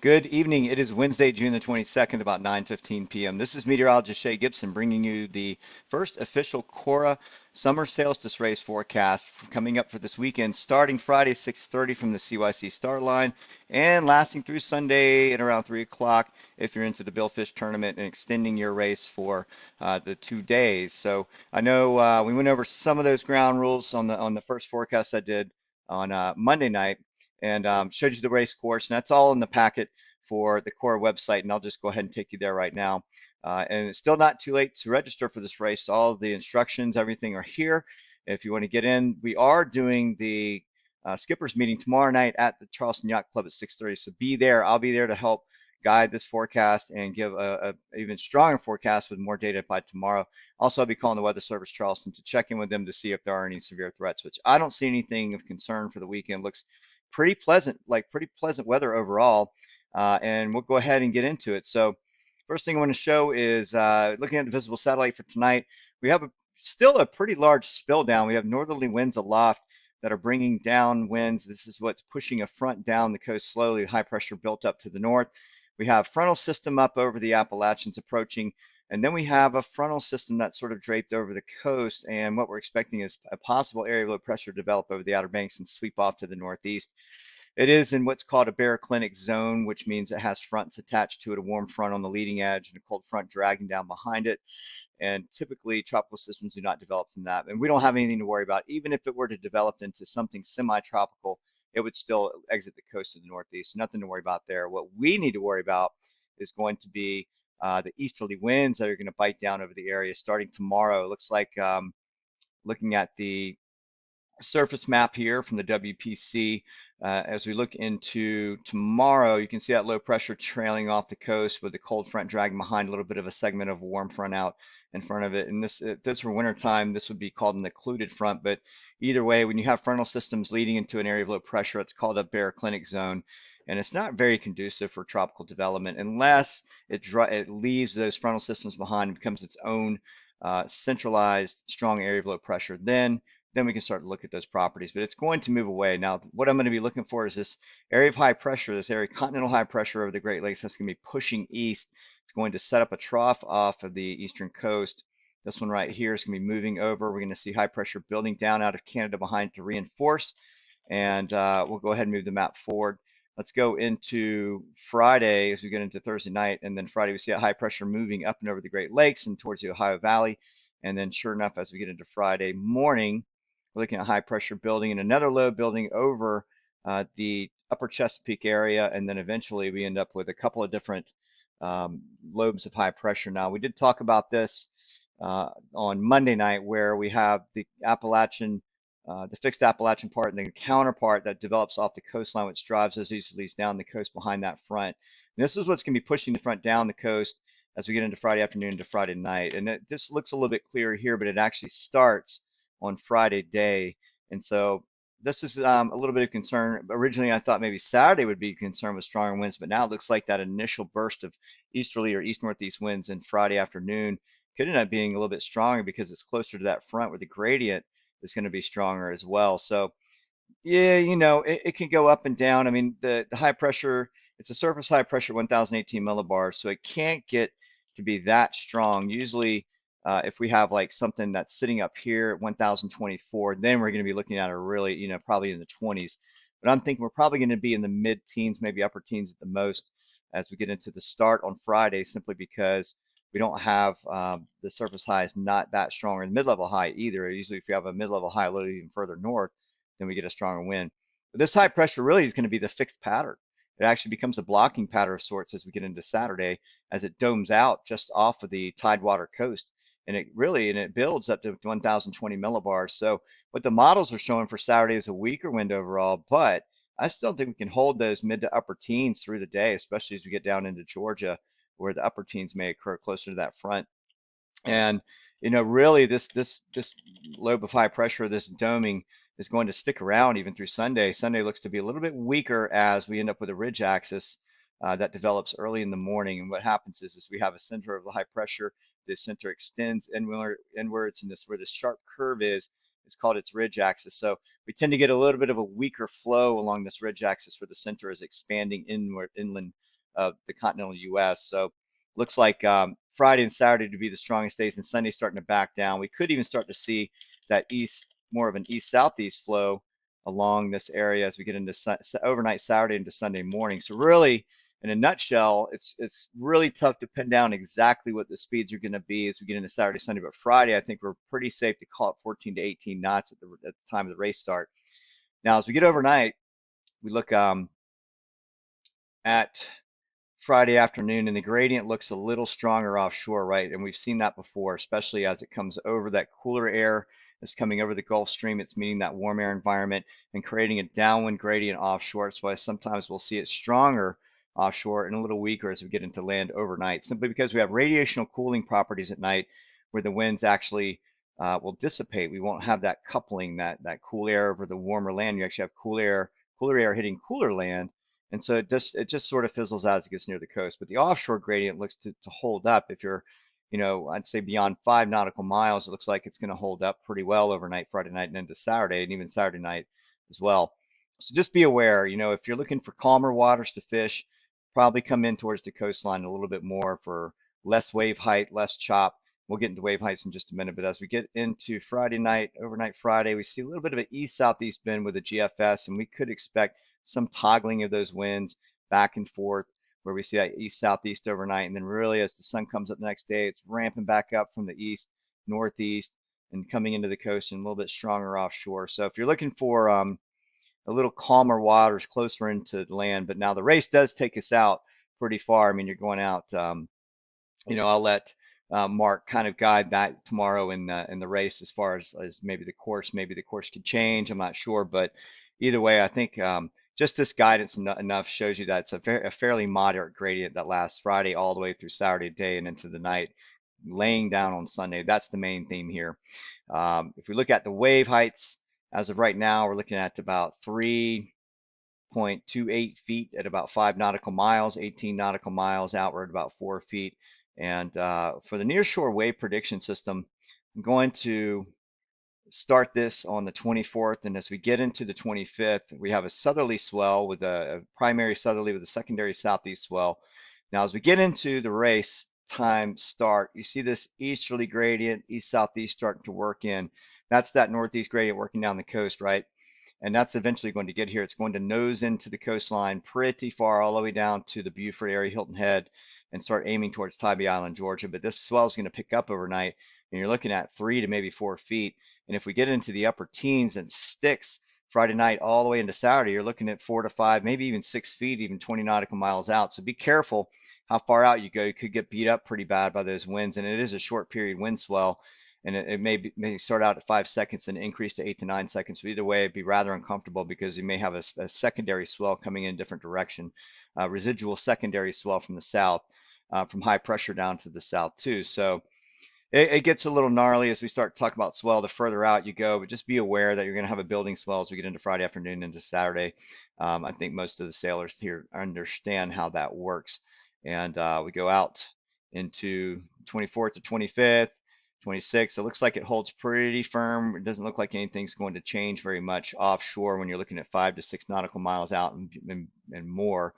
Good evening. It is Wednesday, June the 22nd, about 9:15 p.m. This is meteorologist Shay Gibson bringing you the first official CORA summer Sailstice race forecast coming up for this weekend, starting Friday 6:30 from the CYC start line and lasting through Sunday at around 3 o'clock if you're into the Billfish tournament and extending your race for the 2 days. So I know we went over some of those ground rules on the first forecast I did on Monday night and showed you the race course, and that's all in the packet for the core website, and I'll just go ahead and take you there right now. And it's still not too late to register for this race. All of the instructions, everything are here. If you want to get in, we are doing the skippers meeting tomorrow night at the Charleston Yacht Club at 6:30. So be there. I'll be there to help guide this forecast and give a even stronger forecast with more data by tomorrow. Also, I'll be calling the Weather Service Charleston to check in with them to see if there are any severe threats, which I don't see anything of concern for the weekend. Looks pretty pleasant, like pretty pleasant weather overall. And we'll go ahead and get into it. So first thing I want to show is looking at the visible satellite for tonight. We have still a pretty large spill down. We have northerly winds aloft that are bringing down winds. This is what's pushing a front down the coast slowly. High pressure built up to the north. We have frontal system up over the Appalachians approaching, and then we have a frontal system that's sort of draped over the coast. And what we're expecting is a possible area of low pressure to develop over the Outer Banks and sweep off to the northeast. It is in what's called a baroclinic zone, which means it has fronts attached to it, a warm front on the leading edge and a cold front dragging down behind it. And typically, tropical systems do not develop from that. And we don't have anything to worry about. Even if it were to develop into something semi-tropical, it would still exit the coast of the Northeast. So nothing to worry about there. What we need to worry about is going to be the easterly winds that are going to bite down over the area starting tomorrow. It looks like looking at the surface map here from the WPC. As we look into tomorrow, you can see that low pressure trailing off the coast with the cold front dragging behind a little bit of a segment of warm front out in front of it. And this for winter time, this would be called an occluded front. But either way, when you have frontal systems leading into an area of low pressure, it's called a baroclinic zone. And it's not very conducive for tropical development unless it leaves those frontal systems behind and becomes its own centralized, strong area of low pressure. Then we can start to look at those properties, but it's going to move away. Now, what I'm going to be looking for is this area of high pressure, this area of continental high pressure over the Great Lakes that's going to be pushing east. It's going to set up a trough off of the eastern coast. This one right here is going to be moving over. We're going to see high pressure building down out of Canada behind to reinforce, and we'll go ahead and move the map forward. Let's go into Friday as we get into Thursday night, and then Friday we see a high pressure moving up and over the Great Lakes and towards the Ohio Valley. And then sure enough, as we get into Friday morning, we're looking at high pressure building and another low building over the upper Chesapeake area. And then eventually we end up with a couple of different lobes of high pressure. Now, we did talk about this on Monday night where we have the Appalachian, the fixed Appalachian part and the counterpart that develops off the coastline, which drives those easterlies down the coast behind that front. And this is what's going to be pushing the front down the coast as we get into Friday afternoon to Friday night. And this looks a little bit clearer here, but it actually starts on Friday day. And so this is a little bit of concern. Originally, I thought maybe Saturday would be concerned with stronger winds, but now it looks like that initial burst of easterly or east-northeast winds in Friday afternoon could end up being a little bit stronger because it's closer to that front where the gradient is going to be stronger as well. So yeah, it can go up and down. I mean, the high pressure, it's a surface high pressure 1018 millibars, so it can't get to be that strong. Usually, if we have like something that's sitting up here at 1024, then we're going to be looking at a really, probably in the 20s. But I'm thinking we're probably going to be in the mid-teens, maybe upper teens at the most as we get into the start on Friday, simply because we don't have the surface high is not that strong, or the mid-level high either. Usually, if you have a mid-level high a little even further north, then we get a stronger wind. But this high pressure really is going to be the fixed pattern. It actually becomes a blocking pattern of sorts as we get into Saturday, as it domes out just off of the Tidewater coast. And it builds up to 1020 millibars. So what the models are showing for Saturday is a weaker wind overall, but I still think we can hold those mid to upper teens through the day, especially as we get down into Georgia, where the upper teens may occur closer to that front. And really, this lobe of high pressure, this doming, is going to stick around even through Sunday. Sunday looks to be a little bit weaker as we end up with a ridge axis that develops early in the morning. And what happens is we have a center of the high pressure. The center extends inwards, and this where this sharp curve is It's called its ridge axis. So we tend to get a little bit of a weaker flow along this ridge axis where the center is expanding inward inland of the continental U.S. So looks like Friday and Saturday to be the strongest days, and Sunday starting to back down. We could even start to see that more of an east-southeast flow along this area as we get into overnight Saturday into Sunday morning. So really, in a nutshell, it's really tough to pin down exactly what the speeds are going to be as we get into Saturday, Sunday. But Friday, I think we're pretty safe to call it 14 to 18 knots at the time of the race start. Now, as we get overnight, we look at Friday afternoon, and the gradient looks a little stronger offshore, right? And we've seen that before, especially as it comes over that cooler air that's coming over the Gulf Stream. It's meeting that warm air environment and creating a downwind gradient offshore. That's why sometimes we'll see it stronger offshore and a little weaker as we get into land overnight, simply because we have radiational cooling properties at night where the winds actually will dissipate. We won't have that coupling, that cool air over the warmer land. You actually have cooler air hitting cooler land, and so it just sort of fizzles out as it gets near the coast. But the offshore gradient looks to hold up. If you're, I'd say beyond 5 nautical miles, it looks like it's going to hold up pretty well overnight, Friday night and into Saturday, and even Saturday night as well. So just be aware, if you're looking for calmer waters to fish, probably come in towards the coastline a little bit more for less wave height, less chop. We'll get into wave heights in just a minute, but as we get into Friday night, overnight Friday, we see a little bit of an east-southeast bend with a GFS, and we could expect some toggling of those winds back and forth where we see that east-southeast overnight. And then really as the sun comes up the next day, it's ramping back up from the east, northeast, and coming into the coast and a little bit stronger offshore. So if you're looking for a little calmer waters closer into the land, but now the race does take us out pretty far. I mean, you're going out, I'll let Mark kind of guide that tomorrow in the race as far as maybe the course. Maybe the course could change. I'm not sure, but either way, I think just this guidance enough shows you that it's a fairly moderate gradient that lasts Friday all the way through Saturday day and into the night, laying down on Sunday. That's the main theme here. If we look at the wave heights, as of right now, we're looking at about 3.28 feet at about 5 nautical miles, 18 nautical miles outward, about 4 feet. And for the nearshore wave prediction system, I'm going to start this on the 24th, and as we get into the 25th, we have a southerly swell with a primary southerly with a secondary southeast swell. Now, as we get into the race time start, you see this easterly gradient, east-southeast starting to work in. That's that northeast gradient working down the coast, right? And that's eventually going to get here. It's going to nose into the coastline pretty far, all the way down to the Beaufort area, Hilton Head, and start aiming towards Tybee Island, Georgia. But this swell is going to pick up overnight, and you're looking at 3 to maybe 4 feet. And if we get into the upper teens and sticks Friday night all the way into Saturday, you're looking at 4 to 5, maybe even 6 feet, even 20 nautical miles out. So be careful how far out you go. You could get beat up pretty bad by those winds, and it is a short period wind swell, and it may start out at 5 seconds and increase to 8 to 9 seconds. So either way, it'd be rather uncomfortable because you may have a secondary swell coming in a different direction, residual secondary swell from the south, from high pressure down to the south too. So it gets a little gnarly as we start talking about swell the further out you go, but just be aware that you're going to have a building swell as we get into Friday afternoon into Saturday. I think most of the sailors here understand how that works. And we go out into 24th to 25th, 26th. It looks like it holds pretty firm. It doesn't look like anything's going to change very much offshore when you're looking at 5 to 6 nautical miles out and more.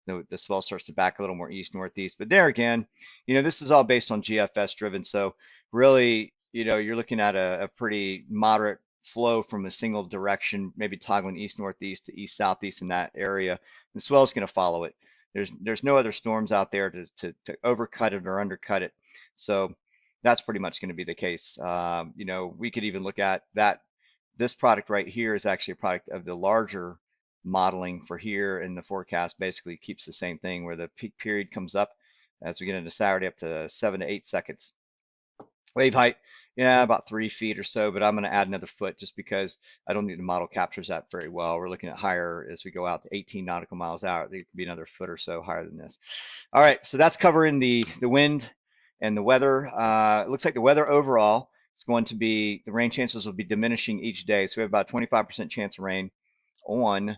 The swell starts to back a little more east northeast, but there again, this is all based on GFS driven, so really, you're looking at a pretty moderate flow from a single direction, maybe toggling east northeast to east southeast in that area. The swell is going to follow it. There's no other storms out there to overcut it or undercut it, so that's pretty much going to be the case. We could even look at that. This product right here is actually a product of the larger modeling for here, in the forecast basically keeps the same thing, where the peak period comes up as we get into Saturday up to 7 to 8 seconds. Wave height, yeah, about 3 feet or so, but I'm going to add another foot just because I don't think the model captures that very well. We're looking at higher as we go out to 18 nautical miles out. It could be another foot or so higher than this. All right, so that's covering the wind and the weather. It looks like the weather overall is going to be, the rain chances will be diminishing each day. So we have about 25% chance of rain on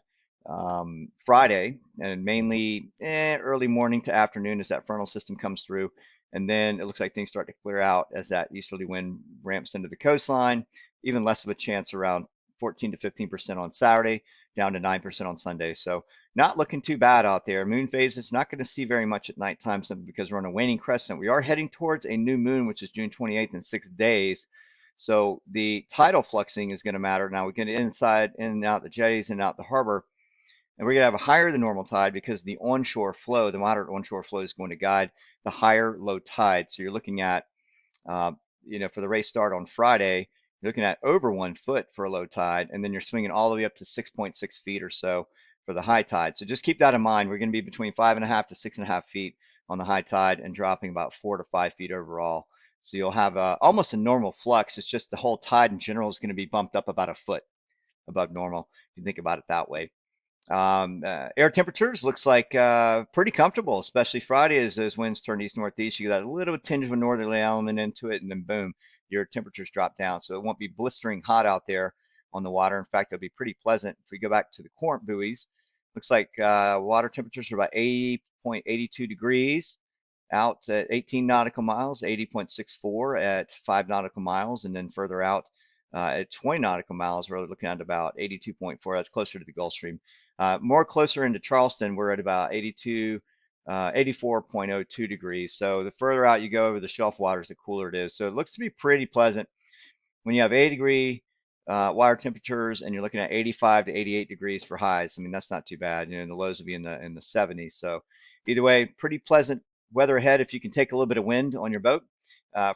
Friday, and mainly early morning to afternoon as that frontal system comes through. And then it looks like things start to clear out as that easterly wind ramps into the coastline. even less of a chance around 14 to 15% on Saturday, down to 9% on Sunday. So not looking too bad out there. Moon phases, not going to see very much at nighttime simply because we're on a waning crescent. We are heading towards a new moon, which is June 28th in 6 days. So the tidal fluxing is going to matter. Now we get inside, in and out the jetties, and out the harbor, and we're going to have a higher than normal tide because the onshore flow, the moderate onshore flow, is going to guide the higher low tide. So you're looking at, uh, for the race start on Friday, you're looking at over 1 foot for a low tide, and then you're swinging all the way up to 6.6 feet or so for the high tide. So just keep that in mind. We're going to be between 5.5 to 6.5 feet on the high tide and dropping about 4 to 5 feet overall. So you'll have almost a normal flux. It's just the whole tide in general is going to be bumped up about a foot above normal, if you think about it that way. Air temperatures looks like pretty comfortable, especially Friday as those winds turn east northeast. You got a little tinge of a northerly element into it, and then boom, your temperatures drop down. So it won't be blistering hot out there on the water. In fact, it'll be pretty pleasant. If we go back to the Corinth buoys, looks like water temperatures are about 80.82 degrees out at 18 nautical miles, 80.64 at 5 nautical miles, and then further out at 20 nautical miles, we're looking at about 82.4. That's closer to the Gulf Stream. More closer into Charleston, we're at about 84.02 degrees. So the further out you go over the shelf waters, the cooler it is. So it looks to be pretty pleasant when you have 80-degree water temperatures and you're looking at 85 to 88 degrees for highs. I mean, that's not too bad. The lows will be in the 70s. So either way, pretty pleasant weather ahead if you can take a little bit of wind on your boat.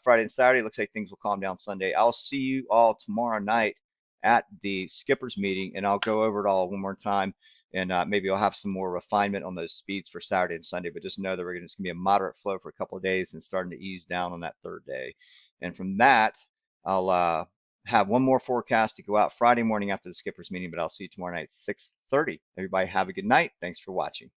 Friday and Saturday, looks like things will calm down Sunday. I'll see you all tomorrow night at the skippers meeting, and I'll go over it all one more time, and maybe I'll have some more refinement on those speeds for Saturday and Sunday. But just know that it's going to be a moderate flow for a couple of days and starting to ease down on that third day. And from that, I'll have one more forecast to go out Friday morning after the skippers meeting, but I'll see you tomorrow night at 6:30. Everybody have a good night. Thanks for watching.